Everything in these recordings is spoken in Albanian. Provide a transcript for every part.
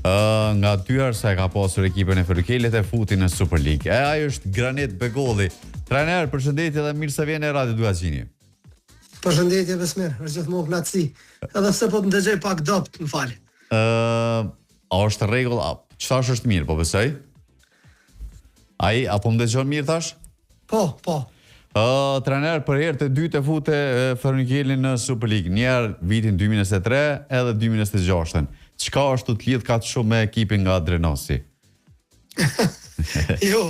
Nga 2 arsa e ka pasur ekipën e Ferrokelit e futi në Super League. Ai është Granit Begolli. Trajner, përshëndetje dhe mirë se vjen në Radio Duazini. Përshëndetje Besmir, është gjithmonë knatësi. Edhe pse po të ndëgjoj pak dopt, më fal. A është rregull? Çfarë është mirë, po besoj? Ai apo më dëgjon mirë thash? Po. Trajner, për herë të dytë e fute Ferrokelin në Super League. Një herë vitin 2023 edhe 2026. Çka është të lidh kaq shumë me ekipin nga Drenosi? Jo.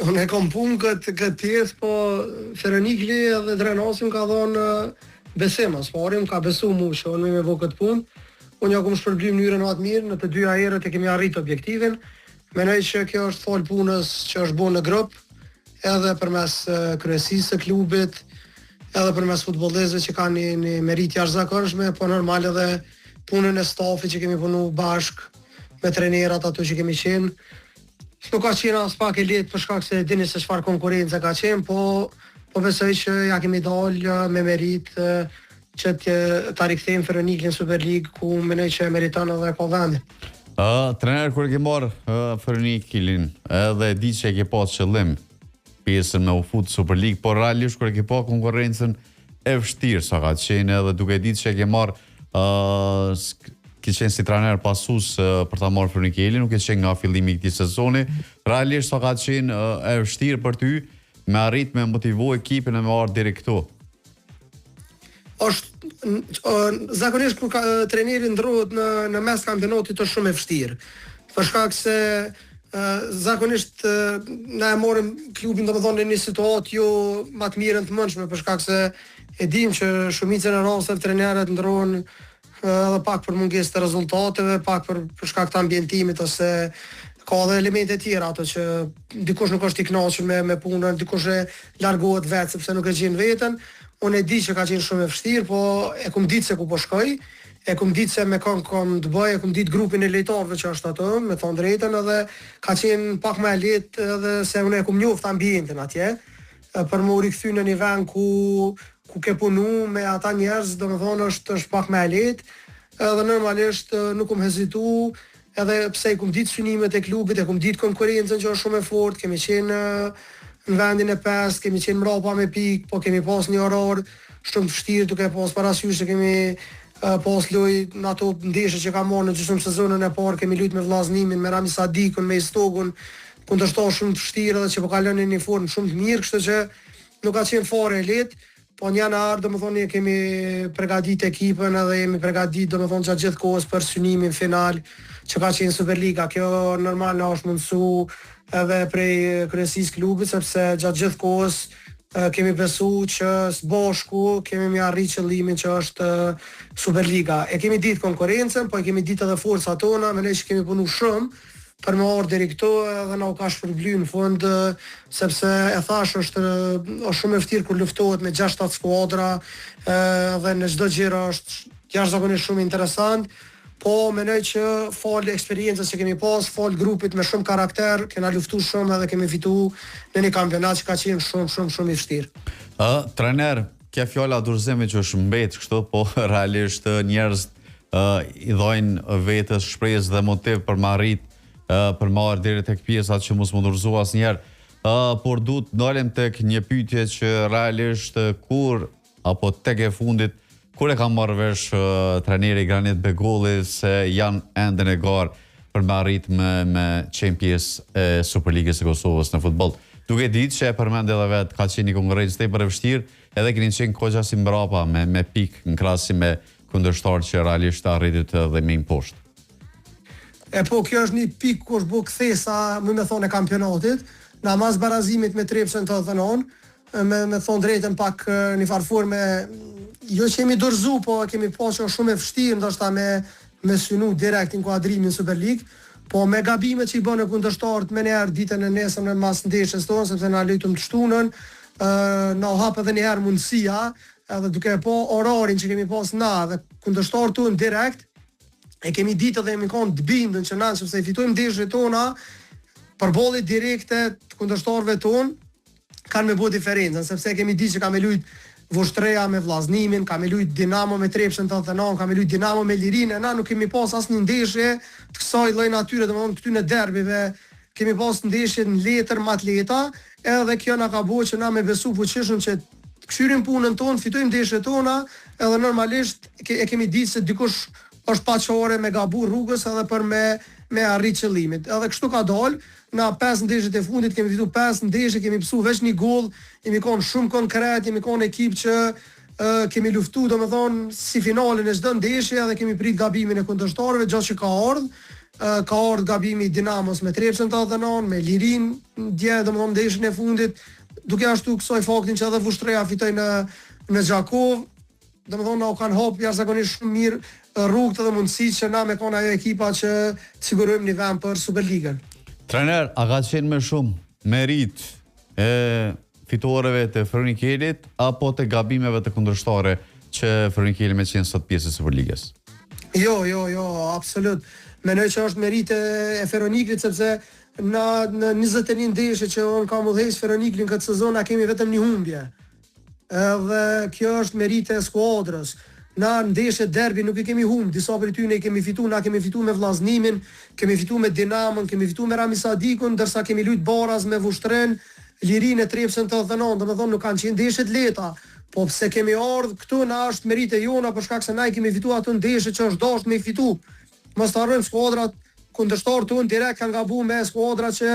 Unë e kom punë këtë pjesë, po Ferronikli edhe Drenosi më ka dhënë besim, më ka besu mu që unë me vë këtë punë. Unë ja kom shpërblim në mënyrën më të mirë, në të dyja herët e kemi arritur objektivin. Mendoj që kjo është fol punës që është bën në grup, edhe përmes kryesisë së klubit, edhe përmes futbollistëve që kanë një merit jashtëzakonshme, po normal edhe punën e stafit që kemi punu bashk me trajnerat ato që kemi qenë. Nuk ka qenë as pak e lehtë për shkak se dini se çfarë konkurrencë ka qenë, po besoj që ja kemi dalë me merit që ta rikthejmë Ferroniklin në Super League, ku mendoj që meriton edhe ka vendin. Trener, kur e ke marrë Ferroniklin, edhe di që e ke pas qëllim pjesën me u fut Super League, por realisht kur e ke pa konkurrencën e vështirë sa ka qenë, edhe duke ditë që e ke marrë ke qenë si trajner pasus për ta marrë Ferrokelin, nuk ke qenë nga fillimi i këtij sezoni. Realisht sa ka qenë e vështirë për ty me arrit me motivu ekipin e me ardhur deri këtu. Zakonisht kur trajneri ndrohet në mes kampionatit është shumë e vështirë. Për shkak se zakonisht na e morëm klubin domethënë në një situatë jo më të mirë të mundshme, për shkak se e dim që shumica e rasteve trajnerët ndrohen edhe pak për mungesë të rezultateve, pak për shkak të ambientimit, ose ka edhe elemente tjera ato që dikush nuk është i kënaqur me punën, dikush e largohet vetë sepse nuk e gjen veten. Unë e di që ka qenë shumë e vështirë, po e kum ditë se ku po shkoj, e kum ditë se me kom të bëj, e kum ditë grupin e lojtarëve që është ato, me thënë drejtën, edhe ka qenë pak më e lehtë edhe se unë e kum njoft ambientin atje, për më u rikthy në një vend ku ke punu me ata njerëz, domethënë është pak më e lehtë, edhe normalisht nuk kum hezitu, edhe pse i kum ditë synimet e klubit, e kum ditë konkurrencën që është shumë e fortë, kemi qenë në vendin e 5, kemi qenë mbrapa me pikë, po kemi pas një orar shumë të vështirë, duke pas parasysh se kemi pas lojë në ato ndeshje që ka marrë në gjysmë sezonën e parë, kemi luajtur me vllaznimin, me Rami Sadikun, me Istokun, kundërshtar shumë të vështirë dhe që po kalon në një formë shumë të mirë, kështu që nuk ka qenë fare e lehtë. Po në janar, domethënë kemi përgatitur ekipën edhe jemi përgatitur domethënë gjatë gjithë kohës për synimin final që ka qenë Superliga. Kjo normal na është mundsu edhe prej kryesisë klubit, sepse gjatë gjithë kohës kemi besu që së bashku kemi mi arrit qëllimin që është Superliga. E kemi ditë konkurrencën, po e kemi ditë edhe forcat tona, mendoj që kemi punu shumë për më ardhur deri këtu, edhe na u ka shpërbly në fund, sepse e thash është shumë e vështirë kur luftohet me 6-7 skuadra, dhe në çdo gjë është jashtëzakonisht shumë interesant, po mendoj që fal eksperiencës që kemi pas, fal grupit me shumë karakter, kena luftuar shumë edhe kemi fituar në një kampionat që ka qenë shumë i vështirë. Trajner, kjo fjala dorëzimi që është mbet kështu, po realisht njerëz i dhojnë vetes shpresë dhe motiv për marrit për marrë deri tek pjesat që mos më dorëzo asnjëherë, por duhet dalim tek një pyetje që realisht kur apo tek e fundit kur e ka marrë vesh trajneri Granit Begolli se janë ende në garë për me arrit me Champions e Superligës së Kosovës në futboll. Duke ditë që e përmend edhe vet ka qenë një konkurrencë tepër e vështirë, edhe keni qenë koha si mbrapa me pikë në krahasim me kundërshtar që realisht arritit edhe më poshtë. E po, kjo është një pikë ku është bu kthesa, më me thonë, e kampionatit, në mas barazimit me Trepsën të thënon, me thonë drejtën pak një farforme, jo që jemi dorëzu, po kemi pas që shumë e vështirë, ndoshta me synu direkt në kuadrimin Super League, po me gabimet që i bënë kundërshtarët me njerë ditën e nesëm në mas ndeshjes tonë, sepse na lejtëm të shtunën, na hap edhe njëherë mundësia, edhe duke po orarin që kemi pas na dhe kundërshtarët tonë direkt, e kemi ditë dhe jemi kanë të bindën që na sepse i fitojmë ndeshjet tona, përbollit direkte të kundërshtarëve tonë kanë me bëu diferencën, sepse kemi ditë që kanë me lujt Vushtreja me Vllaznimin, ka me lujt Dinamo me Trepshën 89, ka me lujt Dinamo me Lirinë, na nuk kemi pas asnjë ndeshje të kësaj lloji natyre, domethënë këty në derbive kemi pas ndeshje në letër me atleta, edhe kjo na ka bërë që na me besu fuqishëm që të këshyrim punën tonë, fitojmë ndeshjet tona, edhe normalisht e kemi ditë se dikush është paqore me gabu rrugës edhe për me arrit qëllimit. Edhe kështu ka dalë, na 5 ndeshjet e fundit kemi fitu 5 ndeshje, kemi pësu veç një gol, jemi konë shumë konkret, jemi konë ekip që kemi luftu, domethënë si finalin e çdo ndeshje dhe kemi prit gabimin e kundërshtarëve, gjatë që ka ardhur gabimi i Dinamos me Trepshën 89, me Lirin dje, domethënë ndeshjen e fundit, duke ashtu kësaj faktin që edhe Vushtreja fitoi në Gjakov, domethënë na u kanë hap jashtëzakonisht shumë mirë rrugët dhe mundësitë që na me konë ajo ekipa që të sigurojmë një vend për Superligën. Trener, a ka qenë më shumë merit e fituareve të Feronikelit apo të gabimeve të kundërshtare që Feronikeli me qenë sot pjesë e Superligës? Jo, absolut. Mendoj që është merit e Feronikelit sepse në 21 ndeshje që unë kam udhëheq Feronikelin këtë sezon, na kemi vetëm një humbje. Edhe kjo është merit e skuadrës. Na ndeshje derbi nuk i kemi humbë, disa prej tyre kemi fitu, na kemi fitu me Vllaznimin, kemi fitu me Dinamon, kemi fitu me Ramisadikun, ndërsa kemi lujt baraz me Vushtren, Lirinë e Trepshën 89, domethënë nuk kanë qenë ndeshje të lehta, po pse kemi ardhur këtu na është merit e jona për shkak se na i kemi fitu ato ndeshje që është dashur me fitu. Mos harrojmë skuadrat kundërshtar tonë direkt kanë gabuar me skuadra që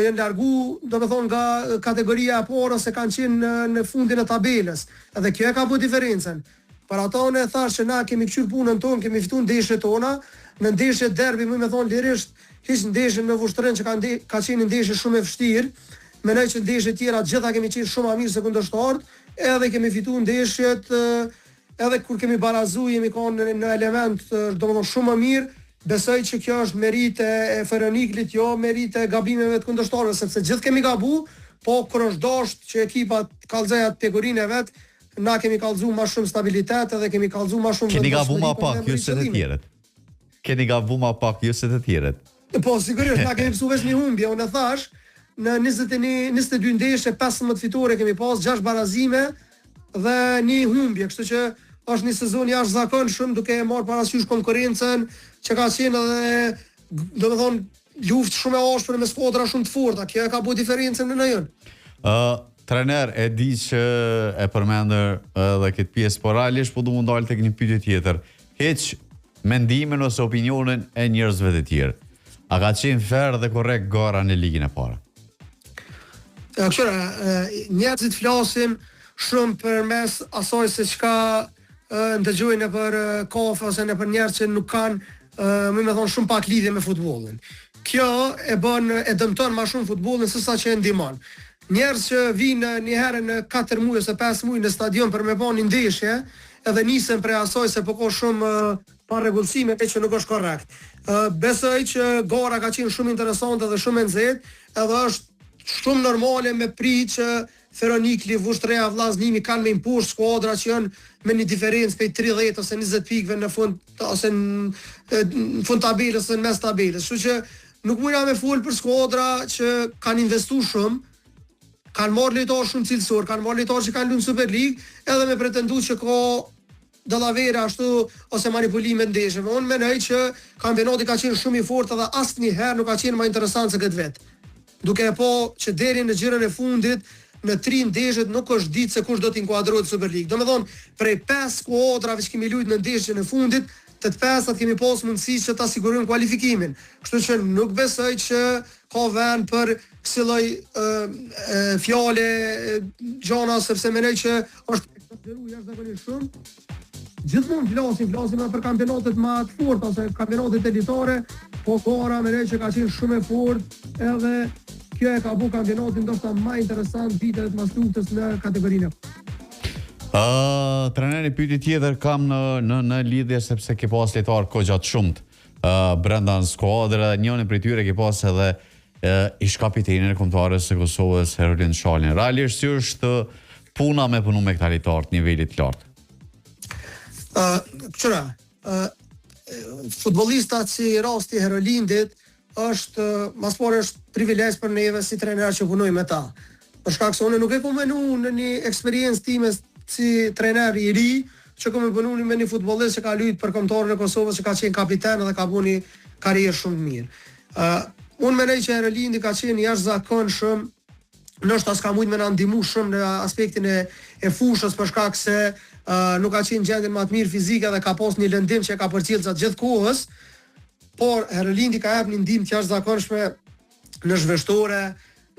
janë largu, domethënë nga kategoria e parë ose kanë qenë në fundin e tabelës. Edhe kjo e ka bërë diferencën. Për ata unë e thash që na kemi këshyr punën tonë, kemi fituar ndeshjet tona, në ndeshje derbi më thon lirisht, hiç ndeshje në Vushtren që ka qenë ndeshje shumë e vështirë. Mendoj që ndeshjet tjera gjitha kemi qenë shumë më mirë se kundërshtarët, edhe kemi fituar ndeshjet, edhe kur kemi barazuar jemi kanë në element domethënë shumë më mirë. Besoj që kjo është merit e Feronikelit, jo merit e gabimeve të kundërshtarëve, sepse gjithë kemi gabu, po kur është dashur që ekipa të kallëzojë kategorinë e vet, na kemi kallëzuar më shumë stabilitet edhe kemi kallëzuar më shumë. Keni gabuar më pak ju se të tjerët. Keni gabuar më pak ju se të tjerët. Po sigurisht na kemi pësuar veç një humbje, unë thash, në 22 ndeshje 15 fitore kemi pas, 6 barazime dhe një humbje, kështu që është një sezon jashtëzakonshëm duke e marrë parasysh konkurrencën që ka qenë edhe domethënë luftë shumë e ashpër me skuadra shumë të forta. Kjo ka bërë diferencën në jon. Trener, e di që e përmendër edhe këtë pjesë, por realisht po du më ndalë tek një pyetje tjetër. Heq mendimin ose opinionin e njerëzve të tjerë. A ka qenë fair dhe korrekt gara në ligën e parë? Njerëzit flasin shumë përmes asaj se çka ndëgjojnë nëpër kafe ose nëpër njerëz që nuk kanë më thon shumë pak lidhje me futbollin. Kjo e dëmton më shumë futbollin se sa që e ndihmon. Njerëz që vinë një herë në 4 muaj ose 5 muaj në stadion për me pa një ndeshje, edhe nisen prej asaj se po ka shumë pa rregullsime që nuk është korrekt. Besoj që gara ka qenë shumë interesante dhe shumë e nxehtë, edhe është shumë normale me prit që Feronikeli, Vushtreja, Vllaznimi kanë me impush skuadra që janë me një diferencë prej 30 ose 20 pikëve në fund ose në fund tabelës ose në mes tabelës. Kështu që nuk mund me fol për skuadra që kanë investuar shumë, kanë marrë lojtarë shumë cilësor, kanë marrë lojtarë që kanë luajtur Superligë, edhe me pretenduar që ka dallavera ashtu ose manipulime ndeshjeve. Unë mendoj që kampionati ka qenë shumë i fortë dhe asnjëherë nuk ka qenë më interesant se këtë vet. Duke e po që deri në xhirën e fundit në 3 ndeshjet nuk është ditë se kush do të inkuadrohet në Superligë. Domethënë, prej 5 skuadrave që kemi luajtur në ndeshjen e fundit, të 5-at kemi pas mundësi që ta sigurojmë kualifikimin. Kështu që nuk besoj që ka vend për kësaj lloj fjale gjona, sepse mendoj që është exageruar jashtëzakonisht shumë. Gjithmonë flasim për kampionatet më të forta ose kampionatet elitare, po gara mendoj që ka qenë shumë e fortë, edhe kjo e ka bërë kampionatin ndoshta më interesant vitet mas luftës në kategorinë. Treneri, pyetje tjetër kam në lidhje sepse ke pas lojtar kohë shumt brenda në skuadrë, njëri prej tyre ke pas edhe ish kapitenin e kombëtarës së Kosovës, Herolin Shalin. Realisht si është puna me punu me këta lojtar të nivelit të lartë? Futbollistat si rasti Herolindit është mas pore është privilegj për neve si trener që punoj me ta. Për shkak se unë nuk e kom menu në një eksperiencë time si trajner i ri që kam punu me një futbollist që ka luajtur për kombëtarën e Kosovës, që ka qenë kapiten dhe ka bënë një karrierë shumë të mirë. Unë mendoj që Erelindi ka qenë jashtëzakonshëm, ndoshta s'ka mujt me na ndihmu shumë në aspektin e fushës për shkak se nuk ka qenë gjendje më të mirë fizike dhe ka pas një lëndim që e ka përcjell gjatë gjithë kohës, por Erelindi ka jap një ndihmë të jashtëzakonshme në zhveshtore,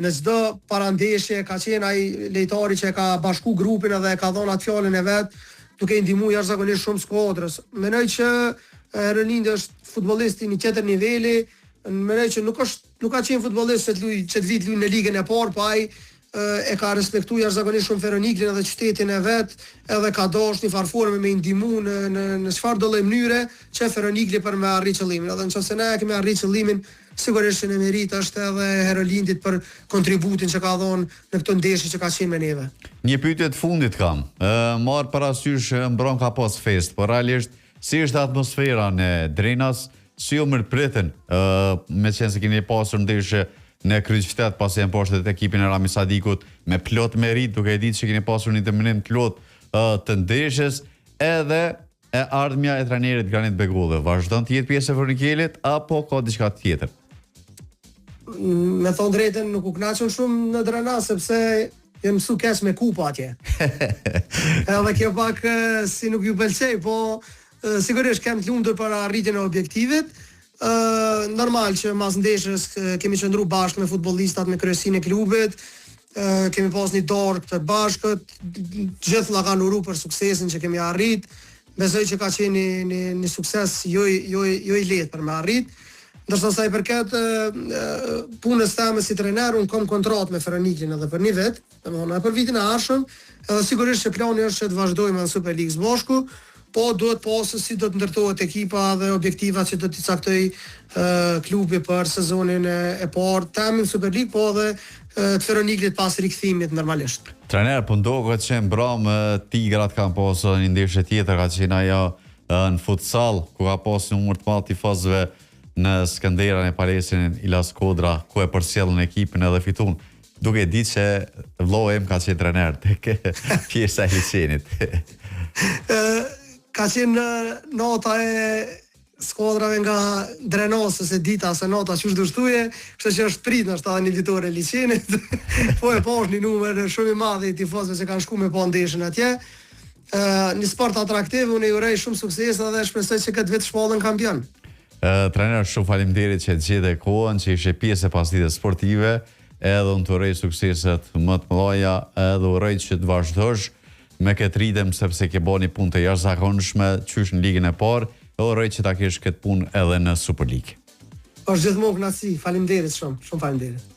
në çdo parandeshje, ka qenë ai lejtari që e ka bashku grupin edhe e ka dhënë atë fjalën e vet, duke i ndihmuar jashtëzakonisht shumë skuadrës. Mendoj që Erelindi është futbollist i një tjetër niveli, mendoj që nuk ka qenë futbollist që të vit luaj në ligën e parë, po ai e ka respektuar jashtëzakonisht shumë Feroniklin edhe qytetin e vet, edhe ka dashur një farforme me i ndihmu në çfarë do lloj mënyre që Feronikli për me arrit qëllimin. Edhe nëse ne kemi arrit qëllimin, sigurisht në merit është edhe Herolindit për kontributin që ka dhënë në këtë ndeshje që ka qenë me neve. Një pyetje të fundit kam. Marr parasysh mbron ka pas fest, por realisht si është atmosfera në Drenas? Si ju mirëpritën, me qenë se keni pasur ndeshje në kryqëzqytet pasi janë poshtet e ekipin e Rami Sadikut me plot merit, duke e ditë që keni pasur një determinim plot të ndeshjes, edhe e ardhmja e trajnerit Granit Begulli. Vazhdon të jetë pjesë e Feronikelit apo ka diçka tjetër? Me thonë drejtën, nuk u kënaqem shumë në Drenas sepse jam mësu keq me kupa atje. Edhe kjo pak si nuk ju pëlqej, po sigurisht kem të lumtur për arritjen e objektivit. Normal që mas ndeshjes kemi qëndru bashkë me futbollistat, me kryesinë e klubit, kemi pas një dorë të bashkët, gjithë na kanë uru për suksesin që kemi arrit. Besoj që ka qenë një sukses jo i lehtë për me arrit. Ndërsa sa i përket punës time si trajner, unë kam kontratë me Feroniklin edhe për një vit, domethënë për vitin e ardhshëm, edhe sigurisht që plani është që të vazhdojmë në Superligë së bashku, po duhet pasur si do të ndërtohet ekipa dhe objektivat që do t'i caktoj klubi për sezonin e parë, temin Superligë, po edhe të Feroniklit pas rikthimit normalisht. Trajner, po ndohet që mbram Tigrat kanë pasur një ndeshje tjetër, ka qenë ajo në futsal, ku ka pasur numër të madh tifozëve në Skënderën e palestrin Ilas Kodra, ku e përcjellën ekipin edhe fitun. Duke ditë që vllau im ka qenë trajner tek pjesa e liçenit. Ka qenë nota e skuadrave nga Drenosës e dita se nota që është dështuje, kështë që është prit në është edhe një vitore e liçenit, po e posh një numër shumë i madhe i tifozëve që kanë shku me po ndeshën atje. Një sport atraktiv, unë i urej shumë sukses dhe shpresoj që këtë vit shpallën kampion. Trajner, shumë faleminderit që gjete kohën, që ishe pjesë e pasdites sportive, edhe unë të urej sukseset më të mëdha, edhe urej që të vazhdosh me këtë ritëm sepse ke bërë një punë të jashtëzakonshme qysh në ligën e parë, edhe uroj që ta kesh këtë punë edhe në Superligë. Është gjithmonë kënaqësi, faleminderit shumë, shumë faleminderit.